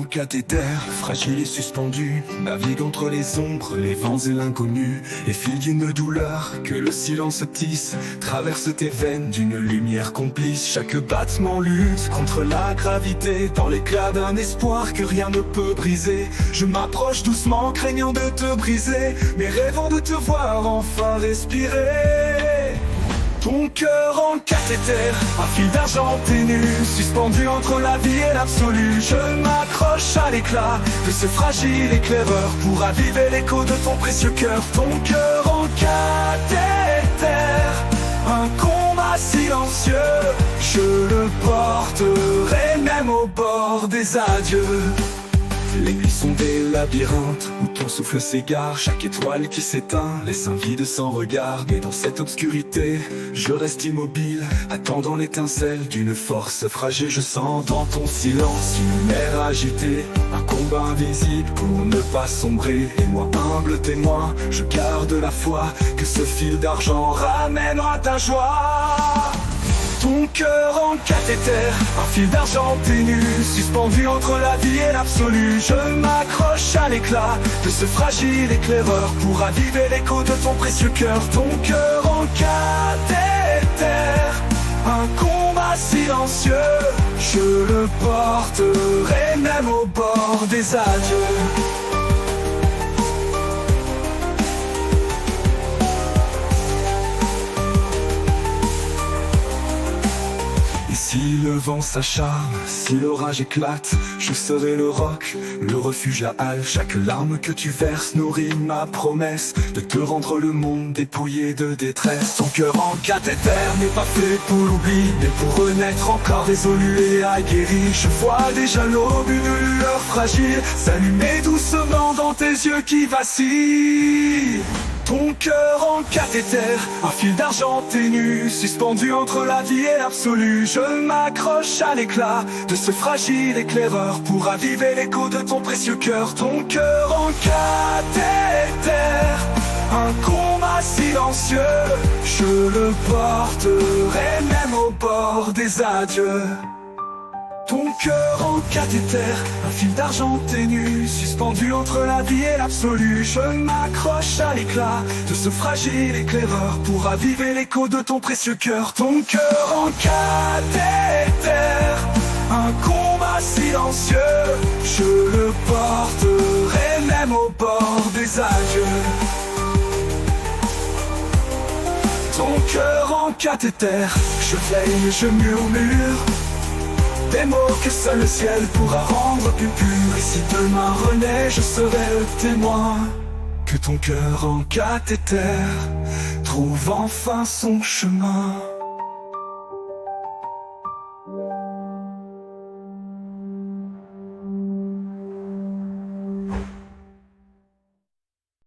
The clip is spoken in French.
en cathéter, fragile et suspendu, navigue entre les ombres, les vents et l'inconnu, et file d'une douleur que le silence tisse, traverse tes veines d'une lumière complice. Chaque battement lutte contre la gravité, dans l'éclat d'un espoir que rien ne peut briser. Je m'approche doucement, craignant de te briser, mais rêvant de te voir enfin respirer. Ton cœur en cathéter, un fil d'argent ténu, suspendu entre la vie et l'absolu. Je m'accroche à l'éclat de ce fragile éclaireur pour raviver l'écho de ton précieux cœur. Ton cœur en cathéter, un combat silencieux, je le porterai même au bord des adieux. Les nuits sont des labyrinthes où ton souffle s'égare. Chaque étoile qui s'éteint laisse un vide sans regard. Mais dans cette obscurité, je reste immobile, attendant l'étincelle d'une force fragile. Je sens dans ton silence une mer agitée, un combat invisible pour ne pas sombrer. Et moi, humble témoin, je garde la foi que ce fil d'argent ramènera ta joie. Ton cœur en cathéter, un fil d'argent ténu, suspendu entre la vie et l'absolu. Je m'accroche à l'éclat de ce fragile éclaireur pour raviver l'écho de ton précieux cœur. Ton cœur en cathéter, un combat silencieux, je le porterai même au bord des adieux. Si le vent s'acharne, si l'orage éclate, je serai le roc, le refuge, la halle. Chaque larme que tu verses nourrit ma promesse de te rendre le monde dépouillé de détresse. Ton cœur en cathéter n'est pas fait pour l'oubli, mais pour renaître encore résolu et aguerri. Je vois déjà l'aube, une lueur fragile s'allumer doucement dans tes yeux qui vacillent. Ton cœur en cathéter, un fil d'argent ténu, suspendu entre la vie et l'absolu. Je m'accroche à l'éclat de ce fragile éclaireur pour raviver l'écho de ton précieux cœur. Ton cœur en cathéter, un combat silencieux, je le porterai même au bord des adieux. Ton cœur en cathéter, un fil d'argent ténu, suspendu entre la vie et l'absolu. Je m'accroche à l'éclat de ce fragile éclaireur pour raviver l'écho de ton précieux cœur. Ton cœur en cathéter, un combat silencieux, je le porterai même au bord des adieux. Ton cœur en cathéter, je veille, je murmure des mots que seul le ciel pourra rendre plus purs. Et si demain renaît, je serai le témoin que ton cœur en cathéter trouve enfin son chemin.